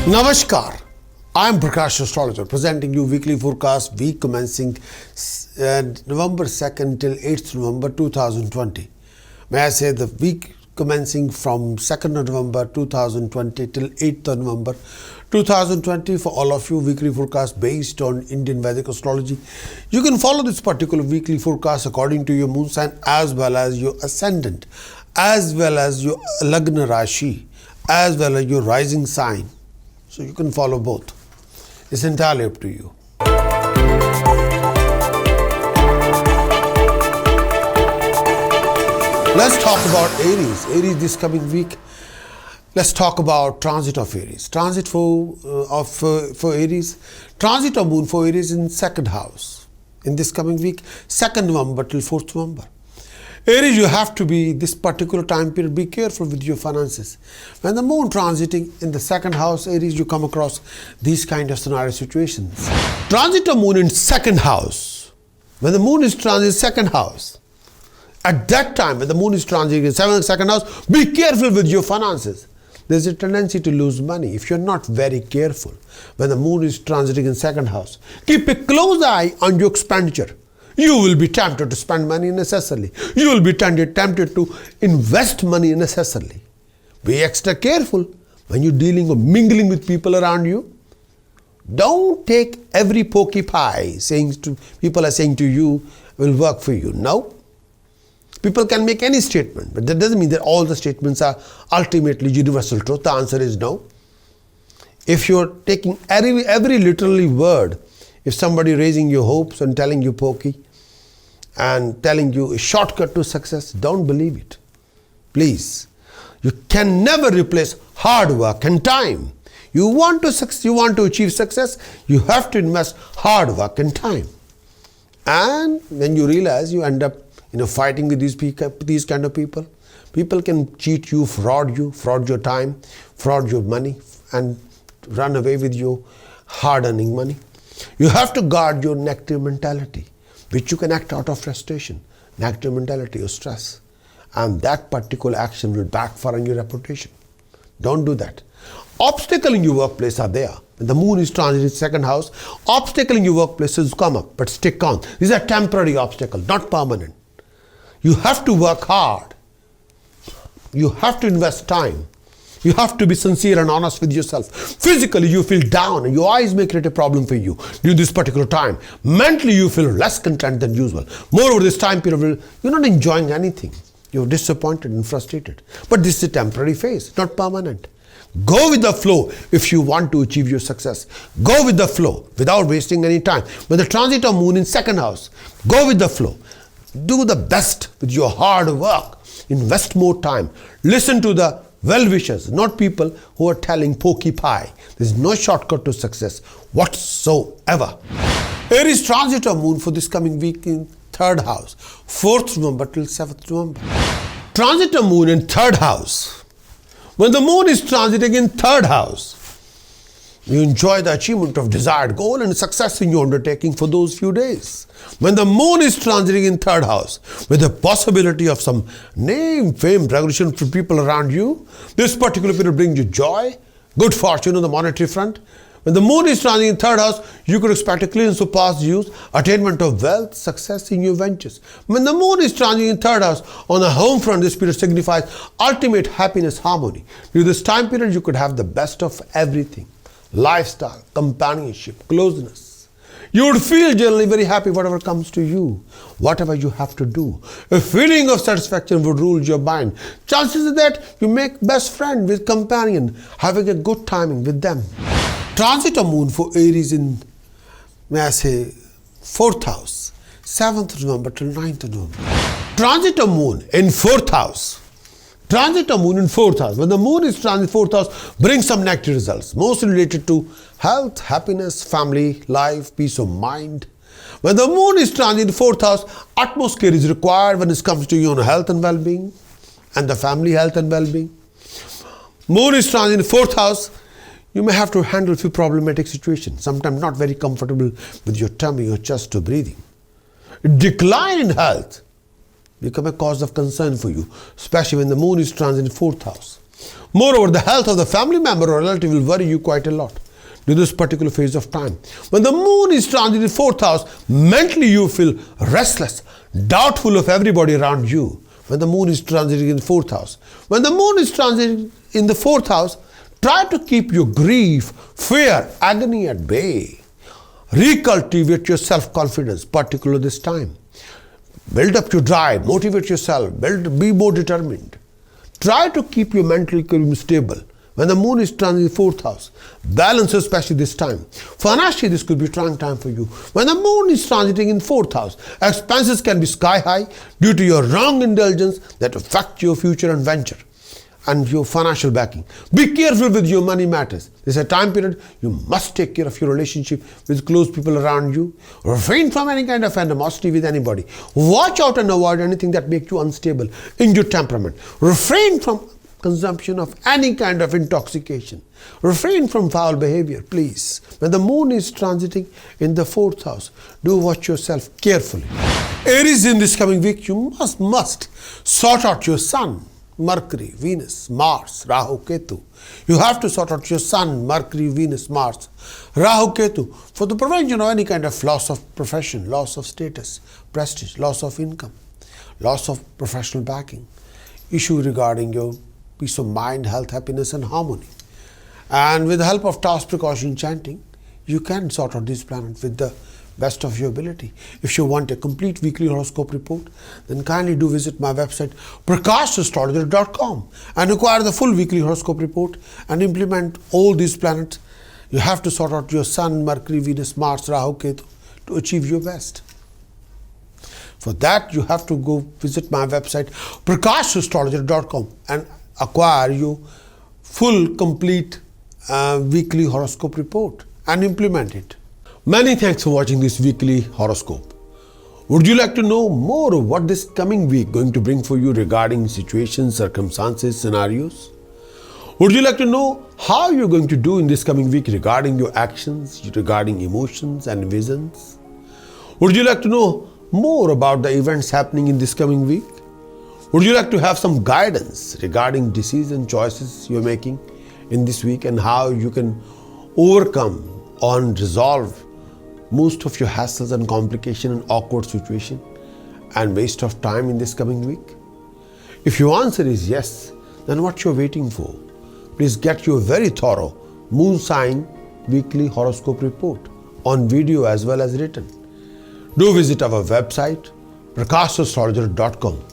Namaskar, I am Prakash Astrologer presenting you weekly forecast week commencing November 2nd till 8th November 2020. May I say the week commencing from 2nd of November 2020 till 8th of November 2020 for all of you, weekly forecast based on Indian Vedic astrology. You can follow this particular weekly forecast according to your moon sign as well as your ascendant, as well as your Lagna Rashi, as well as your rising sign. So you can follow both. It's entirely up to you. Let's talk about Aries. Aries this coming week. Let's talk about transit of Aries. Transit for Aries. Transit of Moon for Aries in second house in this coming week, 2nd November till 4th November. Aries, you have to be, this particular time period, be careful with your finances. When the moon transiting in the second house, Aries, you come across these kind of scenario situations. Transit of moon in second house. When the moon is transiting second house, at that time, when the moon is transiting in second house, be careful with your finances. There's a tendency to lose money if you're not very careful. When the moon is transiting in second house, keep a close eye on your expenditure. You will be tempted to spend money unnecessarily. You will be tempted to invest money unnecessarily. Be extra careful when you're dealing or mingling with people around you. Don't take every pokey pie people are saying to you will work for you. No. People can make any statement, but that doesn't mean that all the statements are ultimately universal truth. The answer is no. If you're taking every literally word, if somebody raising your hopes and telling you pokey and telling you a shortcut to success, don't believe it. Please. You can never replace hard work and time. You want to achieve success, you have to invest hard work and time. And when you realize you end up fighting with these kind of people. People can cheat you, fraud your time, fraud your money, and run away with your hard-earning money. You have to guard your negative mentality, which you can act out of frustration, negative mentality or stress. And that particular action will backfire on your reputation. Don't do that. Obstacles in your workplace are there. When the moon is transiting second house, obstacles in your workplace will come up, but stick on. These are temporary obstacles, not permanent. You have to work hard. You have to invest time. You have to be sincere and honest with yourself. Physically, you feel down and your eyes may create a problem for you during this particular time. Mentally, you feel less content than usual. Moreover, this time period, you're not enjoying anything. You're disappointed and frustrated. But this is a temporary phase, not permanent. Go with the flow if you want to achieve your success. Go with the flow without wasting any time. When the transit of moon in second house, go with the flow. Do the best with your hard work. Invest more time. Listen to the well-wishers, not people who are telling pokey pie. There's no shortcut to success whatsoever. Aries transit of moon for this coming week in third house, 4th November till 7th November. Transit of moon in third house. When the moon is transiting in third house, you enjoy the achievement of desired goal and success in your undertaking for those few days. When the moon is transiting in third house, with the possibility of some name, fame, recognition from people around you, this particular period brings you joy, good fortune on the monetary front. When the moon is transiting in third house, you could expect a clearance of past dues, attainment of wealth, success in your ventures. When the moon is transiting in third house, on the home front, this period signifies ultimate happiness, harmony. During this time period, you could have the best of everything. Lifestyle, companionship, closeness. You would feel generally very happy whatever comes to you, whatever you have to do. A feeling of satisfaction would rule your mind. Chances are that you make best friend with companion, having a good timing with them. Transit of moon for Aries in, may I say, 4th house, 7th November till 9th November. Transit of moon in 4th house. Transit of moon in 4th house. When the moon is transit 4th house, brings some negative results, mostly related to health, happiness, family, life, peace of mind. When the moon is transit 4th house, utmost care is required when it comes to your health and well-being and the family health and well-being. Moon is transit 4th house, you may have to handle a few problematic situations, sometimes not very comfortable with your tummy or chest or breathing. Decline in health become a cause of concern for you, especially when the moon is transit in 4th house. Moreover, the health of the family member or relative will worry you quite a lot during this particular phase of time. When the moon is transiting in 4th house, mentally you feel restless, doubtful of everybody around you. When the moon is transiting in 4th house. When the moon is transiting in the 4th house, try to keep your grief, fear, agony at bay. Recultivate your self-confidence, particularly this time. Build up your drive, motivate yourself, be more determined. Try to keep your mental equilibrium stable. When the moon is transiting in 4th house, balance especially this time. Financially, this could be a trying time for you. When the moon is transiting in 4th house, expenses can be sky high due to your wrong indulgence that affect your future and venture and your financial backing. Be careful with your money matters. This is a time period you must take care of your relationship with close people around you. Refrain from any kind of animosity with anybody. Watch out and avoid anything that makes you unstable in your temperament. Refrain from consumption of any kind of intoxication. Refrain from foul behavior, please. When the moon is transiting in the 4th house, do watch yourself carefully. Aries, in this coming week, you must sort out your sun, Mercury, Venus, Mars, Rahu, Ketu. You have to sort out your sun, Mercury, Venus, Mars, Rahu, Ketu for the prevention of any kind of loss of profession, loss of status, prestige, loss of income, loss of professional backing, issue regarding your peace of mind, health, happiness and harmony. And with the help of task precaution chanting, you can sort out these planets with the best of your ability. If you want a complete weekly horoscope report, then kindly do visit my website prakashastrologer.com and acquire the full weekly horoscope report and implement all these planets. You have to sort out your Sun, Mercury, Venus, Mars, Rahu, Ketu to achieve your best. For that, you have to go visit my website prakashastrologer.com and acquire your full complete weekly horoscope report and implement it. Many thanks for watching this weekly horoscope. Would you like to know more of what this coming week going to bring for you regarding situations, circumstances, scenarios? Would you like to know how you're going to do in this coming week regarding your actions, regarding emotions and visions? Would you like to know more about the events happening in this coming week? Would you like to have some guidance regarding decision choices you're making in this week and how you can overcome and resolve most of your hassles and complication and awkward situation and waste of time in this coming week? If your answer is yes, then what you're waiting for? Please get your very thorough moon sign weekly horoscope report on video as well as written. Do visit our website prakashastrologer.com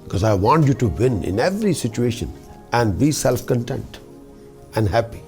because I want you to win in every situation and be self-content and happy.